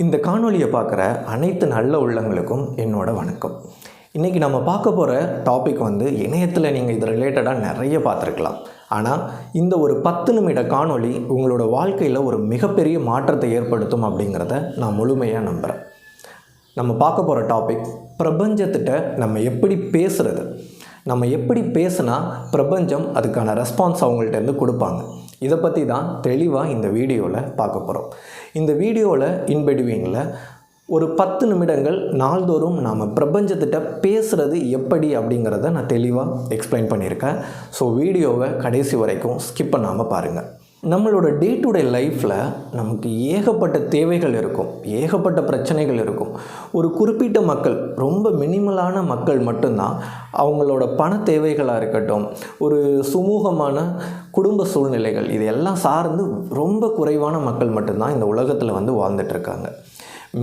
இந்த காணொலியை பார்க்குற அனைத்து நல்ல உள்ளங்களுக்கும் என்னோட வணக்கம். இன்றைக்கி நம்ம பார்க்க போகிற டாபிக் இணையத்தில் நீங்கள் இது ரிலேட்டடாக நிறைய பார்த்துருக்கலாம். ஆனால் இந்த ஒரு 10 நிமிட காணொலி உங்களோட வாழ்க்கையில் ஒரு மிகப்பெரிய மாற்றத்தை ஏற்படுத்தும் அப்படிங்கிறத நான் முழுமையாக நம்புகிறேன். நம்ம பார்க்க போகிற டாபிக், பிரபஞ்சத்திட்ட நம்ம எப்படி பேசுகிறது, நம்ம எப்படி பேசுனா பிரபஞ்சம் அதுக்கான ரெஸ்பான்ஸ் அவங்கள்ட்டேருந்து கொடுப்பாங்க. இதை பற்றி தான் தெளிவாக இந்த வீடியோவில் பார்க்க போகிறோம். இந்த வீடியோவில் இன்பிட்வீனில் ஒரு 10 நிமிடங்கள் நாள்தோறும் நாம் பிரபஞ்சத்திட்ட பேசுகிறது எப்படி அப்படிங்கிறத நான் தெளிவாக எக்ஸ்பிளைன் பண்ணியிருக்கேன். ஸோ வீடியோவை கடைசி வரைக்கும் ஸ்கிப் பண்ணாமல் பாருங்கள். நம்மளோட டே டு டே லைஃப்பில் நமக்கு ஏகப்பட்ட தேவைகள் இருக்கும், ஏகப்பட்ட பிரச்சனைகள் இருக்கும். ஒரு குறிப்பிட்ட மக்கள், ரொம்ப மினிமலான மக்கள் மட்டும்தான் அவங்களோட பண தேவைகளாக இருக்கட்டும், ஒரு சுமூகமான குடும்ப சூழ்நிலைகள், இது எல்லாம் சார்ந்து ரொம்ப குறைவான மக்கள் மட்டும்தான் இந்த உலகத்தில் வாழ்ந்துட்டுருக்காங்க.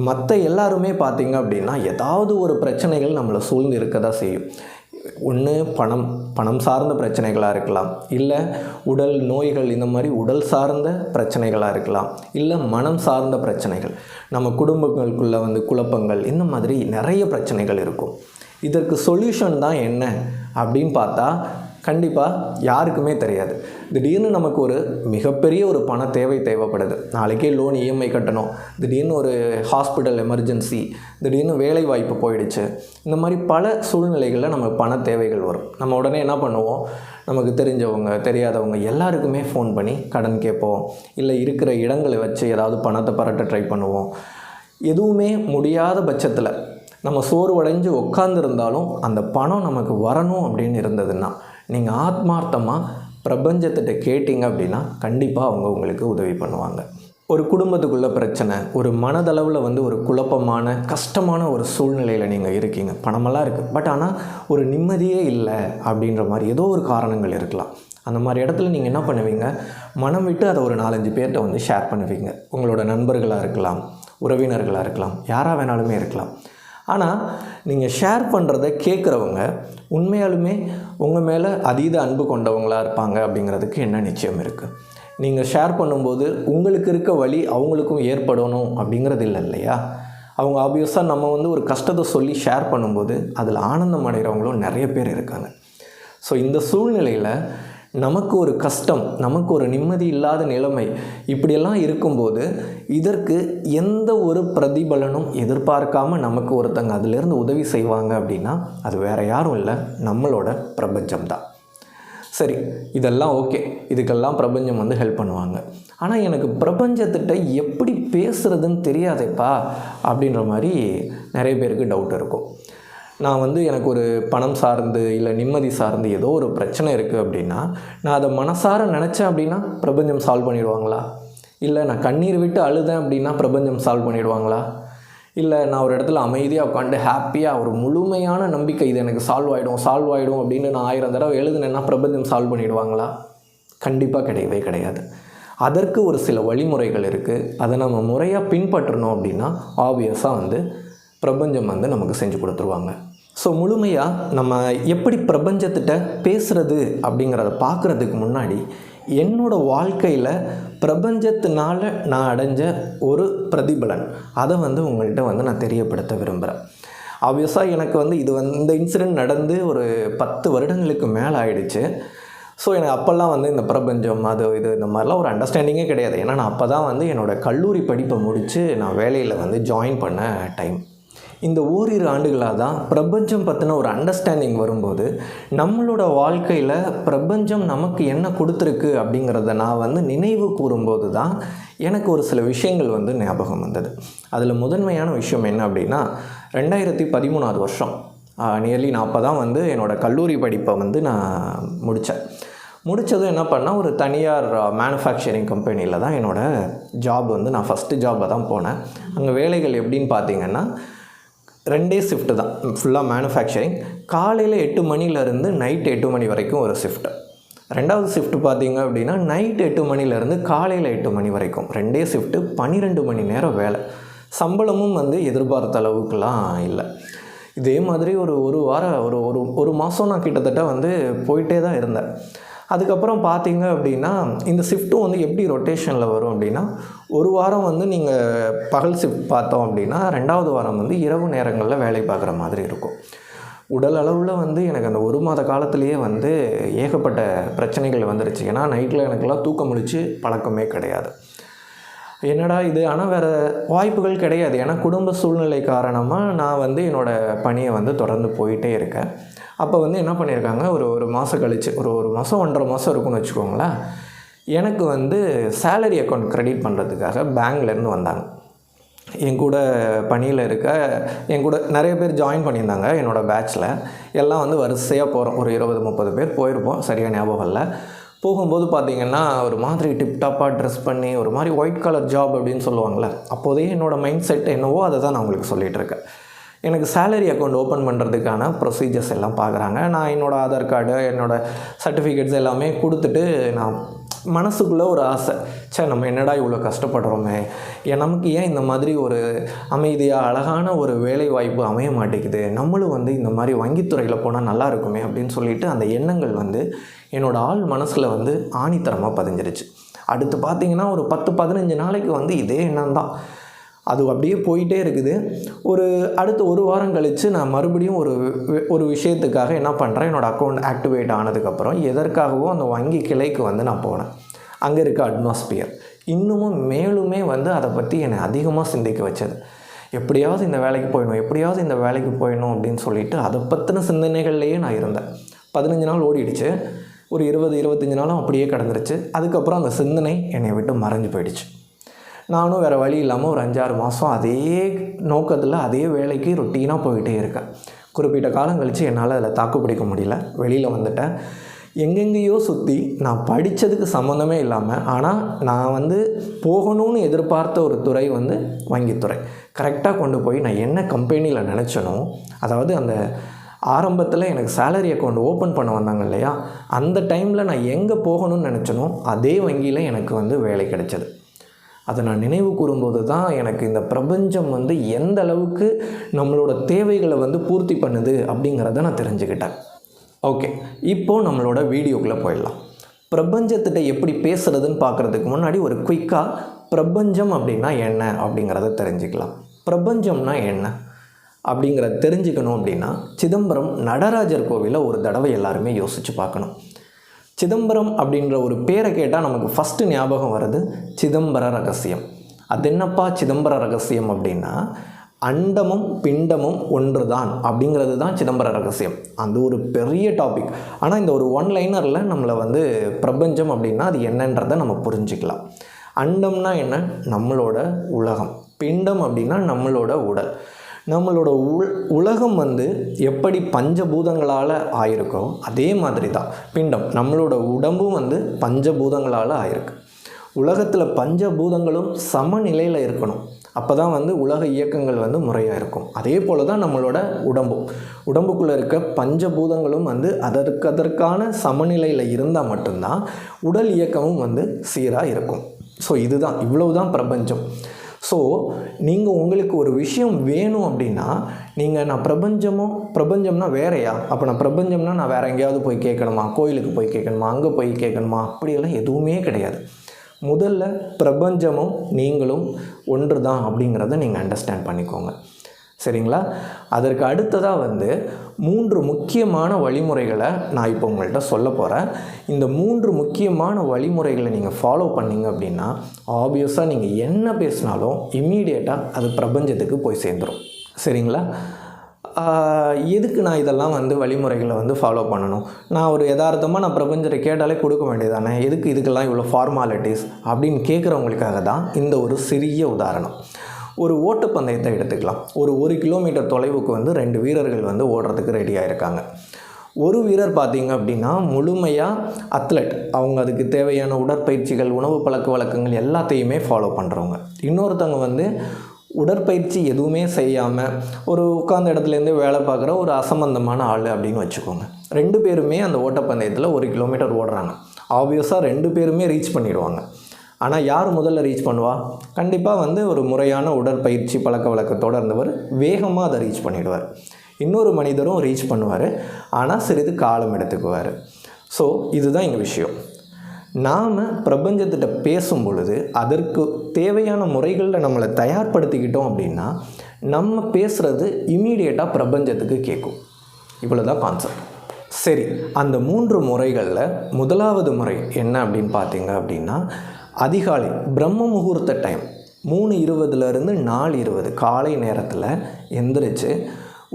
மற்ற எல்லாருமே பார்த்திங்க அப்படின்னா ஏதாவது ஒரு பிரச்சனைகள் நம்மளை சூழ்ந்து இருக்க தான் செய்யும். ஒன்று பணம் சார்ந்த பிரச்சனைகளாக இருக்கலாம், இல்லை உடல் நோய்கள், இந்த மாதிரி உடல் சார்ந்த பிரச்சனைகளாக இருக்கலாம், இல்லை மனம் சார்ந்த பிரச்சனைகள், நம்ம குடும்பங்களுக்குள்ளே குழப்பங்கள், இந்த மாதிரி நிறைய பிரச்சனைகள் இருக்கும். இதற்கு சொல்யூஷன் தான் என்ன அப்படின்னு பார்த்தா கண்டிப்பாக யாருக்குமே தெரியாது. திடீர்னு நமக்கு ஒரு மிகப்பெரிய ஒரு பண தேவைப்படுது, நாளைக்கே லோன் இஎம்ஐ கட்டணும், திடீர்னு ஒரு ஹாஸ்பிட்டல் எமர்ஜென்சி, திடீர்னு வேலை வாய்ப்பு போயிடுச்சு, இந்த மாதிரி பல சூழ்நிலைகளில் நமக்கு பண தேவைகள் வரும். நம்ம உடனே என்ன பண்ணுவோம், நமக்கு தெரிஞ்சவங்க தெரியாதவங்க எல்லாருக்குமே ஃபோன் பண்ணி கடன் கேட்போம், இல்லை இருக்கிற இடங்களை வச்சு ஏதாவது பணத்தை பரட்ட ட்ரை பண்ணுவோம். எதுவுமே முடியாத பட்சத்தில் நம்ம சோர்வடைஞ்சு உட்காந்துருந்தாலும் அந்த பணம் நமக்கு வரணும் அப்படின்னு இருந்ததுன்னா நீங்கள் ஆத்மார்த்தமாக பிரபஞ்சத்திட்ட கேட்டிங்க அப்படின்னா கண்டிப்பாக அவங்க உங்களுக்கு உதவி பண்ணுவாங்க. ஒரு குடும்பத்துக்குள்ள பிரச்சனை, ஒரு மனதளவில் ஒரு குழப்பமான கஷ்டமான ஒரு சூழ்நிலையில் நீங்கள் இருக்கீங்க, பணமெல்லாம் இருக்குது, பட் ஆனால் ஒரு நிம்மதியே இல்லை அப்படின்ற மாதிரி ஏதோ ஒரு காரணங்கள் இருக்கலாம். அந்த மாதிரி இடத்துல நீங்கள் என்ன பண்ணுவீங்க, மனம் விட்டு அதை ஒரு 4-5 பேர்கிட்ட ஷேர் பண்ணுவீங்க. உங்களோட நண்பர்களாக இருக்கலாம், உறவினர்களாக இருக்கலாம், யாராக வேணாலுமே இருக்கலாம். ஆனால் நீங்கள் ஷேர் பண்ணுறத கேட்குறவங்க உண்மையாலுமே உங்கள் மேலே அதீத அன்பு கொண்டவங்களாக இருப்பாங்க அப்படிங்கிறதுக்கு என்ன நிச்சயம் இருக்குது? நீங்கள் ஷேர் பண்ணும்போது உங்களுக்கு இருக்க வழி அவங்களுக்கும் ஏற்படணும் அப்படிங்கிறது இல்லை இல்லையா? அவங்க ஆப்வியஸாக நம்ம ஒரு கஷ்டத்தை சொல்லி ஷேர் பண்ணும்போது அதில் ஆனந்தம் அடைகிறவங்களும் நிறைய பேர் இருக்காங்க. ஸோ இந்த சூழ்நிலையில் நமக்கு ஒரு கஷ்டம், நமக்கு ஒரு நிம்மதி இல்லாத நிலைமை, இப்படியெல்லாம் இருக்கும்போது இதற்கு எந்த ஒரு பிரதிபலனும் எதிர்பார்க்காமல் நமக்கு ஒருத்தங்க அதிலேருந்து உதவி செய்வாங்க அப்படின்னா அது வேறு யாரும் இல்லை, நம்மளோட பிரபஞ்சம்தான். சரி, இதெல்லாம் ஓகே, இதுக்கெல்லாம் பிரபஞ்சம் ஹெல்ப் பண்ணுவாங்க. ஆனால் எனக்கு பிரபஞ்சத்திட்ட எப்படி பேசுகிறதுன்னு தெரியாதேப்பா அப்படின்ற மாதிரி நிறைய பேருக்கு டவுட் இருக்கும். நான் எனக்கு ஒரு பணம் சார்ந்து இல்லை நிம்மதி சார்ந்து ஏதோ ஒரு பிரச்சனை இருக்குது அப்படின்னா நான் அதை மனசார நினச்சேன் அப்படின்னா பிரபஞ்சம் சால்வ் பண்ணிடுவாங்களா? இல்லை நான் கண்ணீர் விட்டு அழுதேன் அப்படின்னா பிரபஞ்சம் சால்வ் பண்ணிடுவாங்களா? இல்லை நான் ஒரு இடத்துல அமைதியாக உட்காந்து ஹாப்பியாக ஒரு முழுமையான நம்பிக்கை இது எனக்கு சால்வ் ஆகிடும் அப்படின்னு நான் 1000 தடவை எழுதுனேன்னா பிரபஞ்சம் சால்வ் பண்ணிடுவாங்களா? கண்டிப்பாக கிடையவே கிடையாது. அதற்கு ஒரு சில வழிமுறைகள் இருக்குது. அதை நம்ம முறையாக பின்பற்றணும் அப்படின்னா ஆப்வியஸாக பிரபஞ்சம் நமக்கு செஞ்சு கொடுத்துருவாங்க. ஸோ முழுமையாக நம்ம எப்படி பிரபஞ்சத்திட்ட பேசுகிறது அப்படிங்கிறத பார்க்குறதுக்கு முன்னாடி என்னோடய வாழ்க்கையில் பிரபஞ்சத்தினால் நான் அடைஞ்ச ஒரு பிரதிபலன் அதை உங்கள்கிட்ட நான் தெரியப்படுத்த விரும்புகிறேன். ஆப்வியஸாக எனக்கு இது இந்த இன்சிடெண்ட் நடந்து ஒரு 10 வருடங்களுக்கு மேலே ஆயிடுச்சு. ஸோ எனக்கு அப்போல்லாம் இந்த பிரபஞ்சம் அது இது இந்த மாதிரிலாம் ஒரு அண்டர்ஸ்டாண்டிங்கே கிடையாது. ஏன்னா நான் அப்போ தான் என்னோடய கல்லூரி படிப்பை முடித்து நான் வேலையில் ஜாயின் பண்ண டைம். இந்த ஓரிரு ஆண்டுகளாக தான் பிரபஞ்சம் பற்றின ஒரு அண்டர்ஸ்டாண்டிங் வரும்போது நம்மளோட வாழ்க்கையில் பிரபஞ்சம் நமக்கு என்ன கொடுத்துருக்கு அப்படிங்கிறத நான் நினைவு கூறும்போது தான் எனக்கு ஒரு சில விஷயங்கள் ஞாபகம் வந்தது. அதில் முதன்மையான விஷயம் என்ன அப்படின்னா 2013 வருஷம் நியர்லி நான் அப்போ தான் என்னோடய கல்லூரி படிப்பை நான் முடித்ததும் என்ன பண்ணால் ஒரு தனியார் மேனுஃபேக்சரிங் கம்பெனியில் தான் என்னோடய ஜாப் நான் ஃபஸ்ட்டு ஜாப்பை தான் போனேன். அங்கே வேலைகள் எப்படின்னு பார்த்தீங்கன்னா 2 ஷிஃப்ட்டு தான், ஃபுல்லாக மேனுஃபேக்சரிங். காலையில் 8 மணிலேருந்து நைட் 8 மணி வரைக்கும் ஒரு ஷிஃப்ட்டு. 2வது ஷிஃப்ட்டு பார்த்திங்க அப்படின்னா நைட் 8 மணிலேருந்து காலையில் 8 மணி வரைக்கும் 2 ஷிஃப்ட்டு, 12 மணி நேரம் வேலை. சம்பளமும் எதிர்பார்த்த அளவுக்குலாம் இல்லை. இதே மாதிரி ஒரு வாரம் ஒரு மாதம் நான் கிட்டத்தட்ட போயிட்டே தான் இருந்தேன். அதுக்கப்புறம் பார்த்தீங்க அப்படின்னா இந்த ஷிஃப்ட்டும் வந்து எப்படி ரொட்டேஷனில் வரும் அப்படின்னா, ஒரு வாரம் வந்து நீங்கள் பகல் ஷிஃப்ட் பார்த்தோம் அப்படின்னா 2வது வாரம் வந்து இரவு நேரங்களில் வேலை பார்க்குற மாதிரி இருக்கும். உடல் அளவில் வந்து எனக்கு அந்த 1 மாத காலத்திலேயே வந்து ஏகப்பட்ட பிரச்சனைகள் வந்துருச்சு. ஏன்னா நைட்டில் எனக்கெல்லாம் தூக்கம் முழிச்சு பழக்கமே கிடையாது. என்னடா இது, ஆனால் வேறு வாய்ப்புகள் கிடையாது. ஏன்னா குடும்ப சூழ்நிலை காரணமாக நான் வந்து என்னோடய பணியை வந்து தொடர்ந்து போயிட்டே இருக்கேன். அப்போ வந்து என்ன பண்ணியிருக்காங்க, ஒரு மாதம் கழித்து, ஒரு மாதம் 1.5 மாதம் இருக்குன்னு வச்சுக்கோங்களேன், எனக்கு வந்து சேலரி அக்கௌண்ட் க்ரெடிட் பண்ணுறதுக்காக பேங்க்லேருந்து வந்தாங்க. என் கூட பணியில் இருக்க என் கூட நிறைய பேர் ஜாயின் பண்ணியிருந்தாங்க என்னோடய பேட்ச்சில். எல்லாம் வந்து வரிசையாக போகிறோம். ஒரு 20-30 பேர் போயிருப்போம், சரியாக ஞாபகம் இல்லை. போகும்போது பார்த்திங்கன்னா ஒரு மாதிரி டிப்டாப்பாக ட்ரெஸ் பண்ணி ஒரு மாதிரி ஒயிட் கலர் ஜாப் அப்படின்னு சொல்லுவாங்கள்ல, அப்போதே என்னோடய மைண்ட் செட் என்னவோ அதை தான் நான் உங்களுக்கு சொல்லிகிட்ருக்கேன். எனக்கு சேலரி அக்கௌண்ட் ஓப்பன் பண்ணுறதுக்கான ப்ரொசீஜர்ஸ் எல்லாம் பார்க்குறாங்க. நான் என்னோடய ஆதார் கார்டு, என்னோடய சர்டிஃபிகேட்ஸ் எல்லாமே கொடுத்துட்டு, நான் மனசுக்குள்ளே ஒரு ஆசை, நம்ம என்னடா இவ்வளோ கஷ்டப்படுறோமே, நமக்கு ஏன் இந்த மாதிரி ஒரு அமைதியாக அழகான ஒரு வேலை வாய்ப்பு அமைய மாட்டேங்குது, நம்மளும் வந்து இந்த மாதிரி வங்கித்துறையில் போனால் நல்லா இருக்குமே அப்படின்னு சொல்லிட்டு அந்த எண்ணங்கள் வந்து என்னோடய ஆள் மனசில் வந்து ஆணித்தரமாக பதிஞ்சிருச்சு. அடுத்து பார்த்திங்கன்னா ஒரு 10-15 நாளைக்கு வந்து இதே எண்ணம் தான். அது அப்படியே போயிட்டே இருக்குது. அடுத்த ஒரு வாரம் கழித்து நான் மறுபடியும் ஒரு விஷயத்துக்காக என்ன பண்ணுறேன், என்னோடய அக்கௌண்ட் ஆக்டிவேட் ஆனதுக்கப்புறம் எதற்காகவோ அந்த வங்கி கிளைக்கு வந்து நான் போனேன். அங்கே இருக்க அட்மாஸ்பியர் இன்னமும் மேலுமே வந்து அதை பற்றி என்னை அதிகமாக சிந்திக்க வச்சது. எப்படியாவது இந்த வேலைக்கு போயிடணும் அப்படின்னு சொல்லிட்டு அதை பற்றின சிந்தனைகள்லேயே நான் இருந்தேன். 15 நாள் ஓடிடுச்சு. ஒரு 20-25 நாளும் அப்படியே கடந்துருச்சு. அதுக்கப்புறம் அந்த சிந்தனை என்னை விட்டு மறைஞ்சு போயிடுச்சு. நானும் வேறு வழி இல்லாமல் ஒரு 5-6 மாதம் அதே நோக்கத்தில் அதே வேலைக்கு ரொட்டீனாக போயிட்டே இருக்கேன். குறிப்பிட்ட காலம் கழித்து என்னால் அதில் தாக்கு பிடிக்க முடியல, வெளியில் வந்துட்டேன். எங்கெங்கேயோ சுற்றி நான் படித்ததுக்கு சம்மந்தமே இல்லாமல், ஆனால் நான் வந்து போகணும்னு எதிர்பார்த்த ஒரு துறை வந்து வங்கித்துறை. கரெக்டாக கொண்டு போய் நான் என்ன கம்பெனியில் நினச்சனோ, அதாவது அந்த ஆரம்பத்தில் எனக்கு சேலரி அக்கௌண்ட் ஓப்பன் பண்ண வந்தாங்க இல்லையா, அந்த டைமில் நான் எங்கே போகணும்னு நினச்சனோ அதே வங்கியில் எனக்கு வந்து வேலை கிடைச்சது. அதை நான் நினைவு கூறும்போது தான் எனக்கு இந்த பிரபஞ்சம் வந்து எந்த அளவுக்கு நம்மளோட தேவைகளை வந்து பூர்த்தி பண்ணுது அப்படிங்கிறத நான் தெரிஞ்சுக்கிட்டேன். ஓகே, இப்போது நம்மளோட வீடியோக்குள்ளே போயிடலாம். பிரபஞ்சத்திட்ட எப்படி பேசுகிறதுன்னு பார்க்குறதுக்கு முன்னாடி ஒரு குயிக்காக பிரபஞ்சம் அப்படின்னா என்ன அப்படிங்கிறத தெரிஞ்சுக்கலாம். பிரபஞ்சம்னா என்ன அப்படிங்கிறத தெரிஞ்சுக்கணும் அப்படின்னா சிதம்பரம் நடராஜர் கோவிலை ஒரு தடவை எல்லாருமே யோசித்து பார்க்கணும். சிதம்பரம் அப்படின்ற ஒரு பேரை கேட்டால் நமக்கு ஃபஸ்ட்டு ஞாபகம் வருது சிதம்பர ரகசியம். அது என்னப்பா சிதம்பர ரகசியம் அப்படின்னா, அண்டமும் பிண்டமும் ஒன்று தான் அப்படிங்கிறது தான் சிதம்பர ரகசியம். அது ஒரு பெரிய டாபிக். ஆனால் இந்த ஒரு ஒன்லைனரில் நம்மளை வந்து பிரபஞ்சம் அப்படின்னா அது என்னன்றதை நம்ம புரிஞ்சிக்கலாம். அண்டம்னா என்ன, நம்மளோட உலகம். பிண்டம் அப்படின்னா நம்மளோட உடல். நம்மளோட உலகம் வந்து எப்படி பஞ்சபூதங்களால் ஆயிருக்கோ அதே மாதிரி தான் பிண்டம். நம்மளோட உடம்பும் வந்து பஞ்சபூதங்களால் ஆயிருக்கு. உலகத்தில் பஞ்சபூதங்களும் சமநிலையில் இருக்கணும். அப்போ தான் வந்து உலக இயக்கங்கள் வந்து முறையாக இருக்கும். அதே போல் தான் நம்மளோட உடம்புக்குள்ளே இருக்க பஞ்சபூதங்களும் வந்து அதற்கான சமநிலையில் இருந்தால் மட்டும்தான் உடல் இயக்கமும் வந்து சீராக இருக்கும். ஸோ இவ்வளவு தான் பிரபஞ்சம். ஸோ நீங்கள் உங்களுக்கு ஒரு விஷயம் வேணும் அப்படின்னா நான் பிரபஞ்சம்னா வேறையா, அப்போ நான் பிரபஞ்சம்னா நான் வேறு எங்கேயாவது போய் கேட்கணுமா, கோயிலுக்கு போய் கேட்கணுமா, அங்கே போய் கேட்கணுமா, அப்படியெல்லாம் எதுவுமே கிடையாது. முதல்ல பிரபஞ்சமும் நீங்களும் ஒன்று தான் அப்படிங்கிறத நீங்கள் அண்டர்ஸ்டாண்ட் பண்ணிக்கோங்க, சரிங்களா? அதற்கு அடுத்ததாக வந்து 3 முக்கியமான வழிமுறைகளை நான் இப்போ உங்கள்கிட்ட சொல்ல போகிறேன். இந்த 3 முக்கியமான வழிமுறைகளை நீங்கள் ஃபாலோ பண்ணிங்க அப்படின்னா ஆப்வியஸாக நீங்கள் என்ன பேசினாலும் இம்மீடியட்டாக அது பிரபஞ்சத்துக்கு போய் சேர்ந்துடும், சரிங்களா? எதுக்கு நான் இதெல்லாம் வந்து வழிமுறைகளை வந்து ஃபாலோ பண்ணணும்? நான் ஒரு யதார்த்தமாக நான் பிரபஞ்சத்தை கேட்டாலே கொடுக்க வேண்டியதானே, எதுக்கு இதுக்கெல்லாம் இவ்வளோ ஃபார்மாலிட்டிஸ் அப்படின்னு கேட்குறவங்களுக்காக தான் இந்த ஒரு சிறிய உதாரணம். ஒரு ஓட்டப்பந்தயத்தை எடுத்துக்கலாம். ஒரு 1 கிலோமீட்டர் தொலைவுக்கு வந்து 2 வீரர்கள் வந்து ஓடுறதுக்கு ரெடியாக இருக்காங்க. ஒரு வீரர் பார்த்திங்க அப்படின்னா முழுமையாக அத்லெட், அவங்க அதுக்கு தேவையான உடற்பயிற்சிகள், உணவு பழக்க வழக்கங்கள் எல்லாத்தையுமே ஃபாலோ பண்ணுறவங்க. இன்னொருத்தவங்க வந்து உடற்பயிற்சி எதுவுமே செய்யாமல் ஒரு உட்கார்ந்த இடத்துலேருந்து வேலை பார்க்குற ஒரு அசம்பந்தமான ஆள் அப்படின்னு வச்சுக்கோங்க. 2 பேருமே அந்த ஓட்டப்பந்தயத்தில் 1 கிலோமீட்டர் ஓடுறாங்க. ஆப்வியஸாக 2 பேருமே ரீச் பண்ணிடுவாங்க. ஆனால் யார் முதல்ல ரீச் பண்ணுவா? கண்டிப்பாக வந்து ஒரு முறையான உடற்பயிற்சி பழக்க வழக்கத்தோடு இருந்தவர் வேகமாக அதை ரீச் பண்ணிடுவார். இன்னொரு மனிதரும் ரீச் பண்ணுவார், ஆனால் சிறிது காலம் எடுத்துக்குவார். ஸோ இதுதான் எங்கள் விஷயம். நாம் பிரபஞ்சத்திட்ட பேசும் பொழுது அதற்கு தேவையான முறைகளில் நம்மளை தயார்படுத்திக்கிட்டோம் அப்படின்னா நம்ம பேசுகிறது இம்மீடியட்டாக பிரபஞ்சத்துக்கு கேட்கும். இவ்வளோ தான் கான்செப்ட். சரி, அந்த 3 முறைகளில் முதலாவது முறை என்ன அப்படின்னு பார்த்தீங்க அப்படின்னா, அதிகாலை பிரம்ம முகூர்த்த டைம் 3:20 4:20 காலை நேரத்தில் எந்திரிச்சு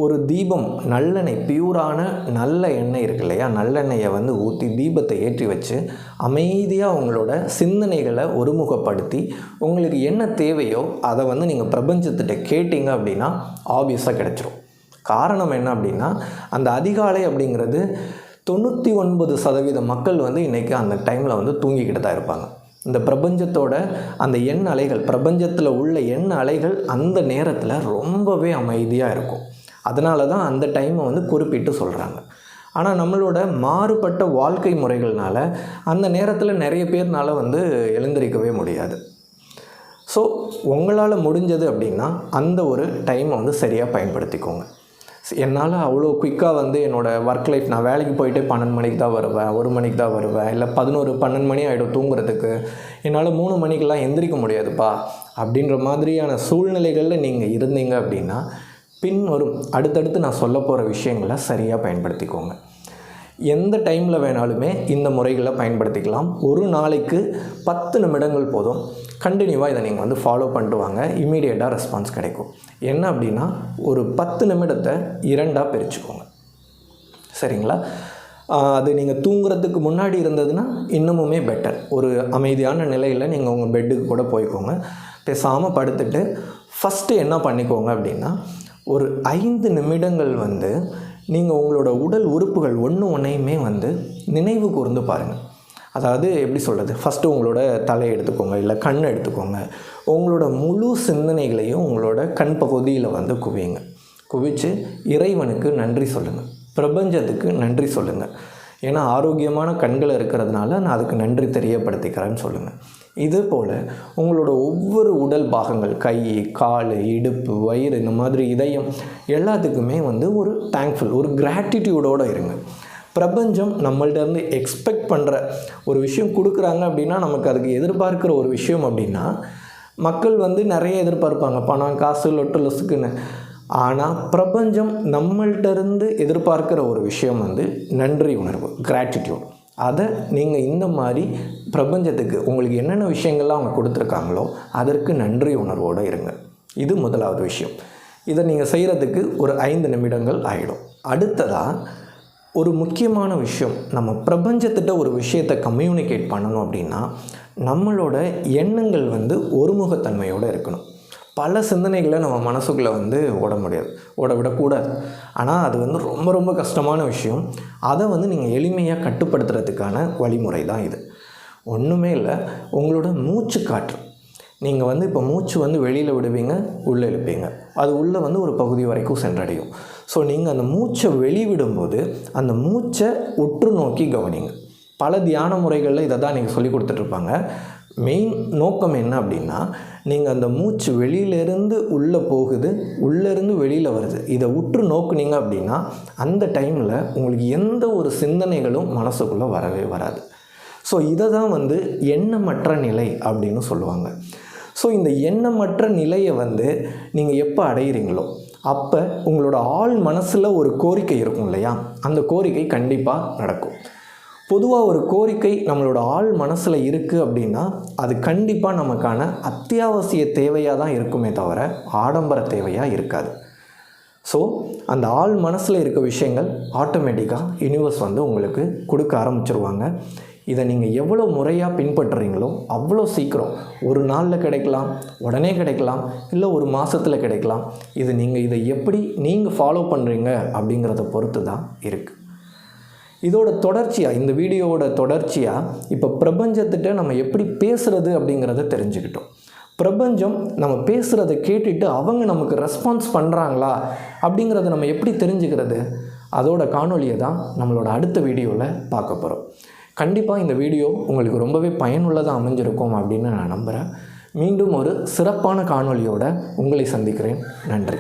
ஒரு தீபம், நல்லெண்ணெய், பியூரான நல்ல எண்ணெய் இருக்கு இல்லையா, நல்லெண்ணெயை ஊற்றி தீபத்தை ஏற்றி வச்சு அமைதியாக உங்களோட சிந்தனைகளை ஒருமுகப்படுத்தி உங்களுக்கு என்ன தேவையோ அதை நீங்கள் பிரபஞ்சத்திட்ட கேட்டிங்க அப்படின்னா ஆப்வியஸாக கிடைச்சிரும். காரணம் என்ன அப்படின்னா, அந்த அதிகாலை அப்படிங்கிறது 99% மக்கள் இன்றைக்கி அந்த டைமில் தூங்கிக்கிட்டு தான் இருப்பாங்க. இந்த பிரபஞ்சத்தோட அந்த எண் அலைகள், பிரபஞ்சத்தில் உள்ள எண் அலைகள் அந்த நேரத்தில் ரொம்பவே அமைதியாக இருக்கும். அதனால தான் அந்த டைமை குறிப்பிட்டு சொல்கிறாங்க. ஆனால் நம்மளோட மாறுபட்ட வாழ்க்கை முறைகள்னால அந்த நேரத்தில் நிறைய பேர்னால எழுந்திரிக்கவே முடியாது. ஸோ உங்களால் முடிஞ்சது அப்படின்னா அந்த ஒரு டைமை சரியாக பயன்படுத்திக்கோங்க. என்னால் அவ்வளோ குயிக்காக என்னோடய ஒர்க் லைஃப், நான் வேலைக்கு போயிட்டு 12 மணிக்கு தான் வருவேன், 1 மணிக்கு தான் வருவேன், இல்லை 12 மணி ஆகிடும் தூங்குறதுக்கு, என்னால் 3 மணிக்கெலாம் எந்திரிக்க முடியாதுப்பா அப்படின்ற மாதிரியான சூழ்நிலைகளில் நீங்கள் இருந்தீங்க அப்படின்னா பின்வரும் அடுத்தடுத்து நான் சொல்ல போகிற விஷயங்களை சரியாக பயன்படுத்திக்கோங்க. எந்த டைமில் வேணாலுமே இந்த முறைகளை பயன்படுத்திக்கலாம். ஒரு நாளைக்கு 10 நிமிடங்கள் போதும். கண்டினியூவாக இதை நீங்கள் ஃபாலோ பண்ணிட்டு வாங்க, இம்மீடியட்டாக ரெஸ்பான்ஸ் கிடைக்கும். என்ன அப்படின்னா, ஒரு 10 நிமிடத்தை 2ஆக பிரிச்சுக்கோங்க. சரிங்களா? அது நீங்கள் தூங்குறதுக்கு முன்னாடி இருந்ததுன்னா இன்னமுமே பெட்டர். ஒரு அமைதியான நிலையில் நீங்கள் உங்கள் பெட்டுக்கு கூட போய்க்கோங்க. பேசாமல் படுத்துட்டு ஃபஸ்ட்டு என்ன பண்ணிக்கோங்க அப்படின்னா, ஒரு 5 நிமிடங்கள் நீங்கள் உங்களோட உடல் உறுப்புகள் ஒன்றையுமே நினைவு கூர்ந்து பாருங்கள். அதாவது எப்படி சொல்கிறது, ஃபஸ்ட்டு உங்களோட தலையை எடுத்துக்கோங்க, இல்லை கண் எடுத்துக்கோங்க. உங்களோட முழு சிந்தனைகளையும் உங்களோட கண் பகுதியில் குவியுங்க. குவிச்சு இறைவனுக்கு நன்றி சொல்லுங்கள், பிரபஞ்சத்துக்கு நன்றி சொல்லுங்கள். ஏன்னா ஆரோக்கியமான கண்கள் இருக்கிறதுனால நான் அதுக்கு நன்றி தெரியப்படுத்திக்கிறேன்னு சொல்லுங்கள். இது போல் உங்களோட ஒவ்வொரு உடல் பாகங்கள், கை, கால், இடுப்பு, வயிறு, இந்த மாதிரி இதயம் எல்லாத்துக்குமே ஒரு தேங்க்ஃபுல், ஒரு கிராட்டிடியூடோடு இருங்க. பிரபஞ்சம் நம்மள்டேருந்து எக்ஸ்பெக்ட் பண்ணுற ஒரு விஷயம் கொடுக்குறாங்க அப்படின்னா, நமக்கு அதுக்கு எதிர்பார்க்குற ஒரு விஷயம் அப்படின்னா, மக்கள் நிறைய எதிர்பார்ப்பாங்க, பணம், காசு, லொட்டு லொசுக்குன்னு. ஆனால் பிரபஞ்சம் நம்மள்டேருந்து எதிர்பார்க்குற ஒரு விஷயம் நன்றி உணர்வு, கிராட்டிடியூட். அதை நீங்கள் இந்த மாதிரி பிரபஞ்சத்துக்கு உங்களுக்கு என்னென்ன விஷயங்கள்லாம் அவங்க கொடுத்துருக்காங்களோ அதற்கு நன்றி உணர்வோடு இருங்க. இது முதலாவது விஷயம். இதை நீங்கள் செய்கிறதுக்கு ஒரு 5 நிமிடங்கள் ஆகிடும். அடுத்ததாக ஒரு முக்கியமான விஷயம், நம்ம பிரபஞ்சத்திட்ட ஒரு விஷயத்தை கம்யூனிகேட் பண்ணணும் அப்படின்னா நம்மளோட எண்ணங்கள் ஒருமுகத்தன்மையோடு இருக்கணும். பல சிந்தனைகளை நம்ம மனசுக்குள்ளே ஓட முடியாது, ஓட விடக்கூடாது. ஆனால் அது ரொம்ப ரொம்ப கஷ்டமான விஷயம். அதை நீங்கள் எளிமையாக கட்டுப்படுத்துறதுக்கான வழிமுறை தான் இது. ஒன்றுமே இல்லை, உங்களோட மூச்சு காற்று. நீங்கள் இப்போ மூச்சு வெளியில் விடுவீங்க, உள்ளே இழுப்பீங்க, அது உள்ளே ஒரு பகுதி வரைக்கும் சென்றடையும். ஸோ நீங்கள் அந்த மூச்சை வெளிவிடும்போது அந்த மூச்சை உற்று நோக்கி கவனிங்க. பல தியான முறைகளில் இதை தான் நீங்கள் சொல்லி கொடுத்துட்ருப்பாங்க. மெயின் நோக்கம் என்ன அப்படின்னா, நீங்கள் அந்த மூச்சு வெளியிலேருந்து உள்ளே போகுது, உள்ளேருந்து வெளியில் வருது, இதை உற்று நோக்குனீங்க அப்படின்னா அந்த டைமில் உங்களுக்கு எந்த ஒரு சிந்தனைகளும் மனசுக்குள்ளே வரவே வராது. ஸோ இதை தான் எண்ணமற்ற நிலை அப்படின்னு சொல்லுவாங்க. ஸோ இந்த எண்ணமற்ற நிலையை நீங்கள் எப்போ அடைகிறீங்களோ அப்போ உங்களோட ஆழ் மனசில் ஒரு கோரிக்கை இருக்கும் இல்லையா, அந்த கோரிக்கை கண்டிப்பாக நடக்கும். பொதுவாக ஒரு கோரிக்கை நம்மளோட ஆழ் மனசில் இருக்குது அப்படின்னா அது கண்டிப்பாக நமக்கான அத்தியாவசிய தேவையாக தான் இருக்குமே தவிர ஆடம்பர தேவையாக இருக்காது. ஸோ அந்த ஆழ் மனசில் இருக்க விஷயங்கள் ஆட்டோமேட்டிக்காக யூனிவர்ஸ் உங்களுக்கு கொடுக்க ஆரம்பிச்சிருவாங்க. இதை நீங்கள் எவ்வளோ முறையாக பின்பற்றுறீங்களோ அவ்வளோ சீக்கிரம், ஒரு நாளில் கிடைக்கலாம், உடனே கிடைக்கலாம், இல்லை ஒரு மாதத்தில் கிடைக்கலாம். இதை எப்படி நீங்கள் ஃபாலோ பண்ணுறீங்க அப்படிங்கிறத பொறுத்து தான் இருக்குது. இதோட தொடர்ச்சியாக, இந்த வீடியோவோட தொடர்ச்சியாக இப்போ பிரபஞ்சத்திட்ட நம்ம எப்படி பேசுகிறது அப்படிங்கிறத தெரிஞ்சுக்கிட்டோம். பிரபஞ்சம் நம்ம பேசுகிறத கேட்டுட்டு அவங்க நமக்கு ரெஸ்பான்ஸ் பண்ணுறாங்களா அப்படிங்கிறத நம்ம எப்படி தெரிஞ்சுக்கிறது, அதோட காணொலியை தான் நம்மளோட அடுத்த வீடியோவில் பார்க்க போகிறோம். கண்டிப்பாக இந்த வீடியோ உங்களுக்கு ரொம்பவே பயனுள்ளதாக அமைஞ்சிருக்கும் அப்படின்னு நான் நம்புகிறேன். மீண்டும் ஒரு சிறப்பான காணொலியோடு உங்களை சந்திக்கிறேன். நன்றி.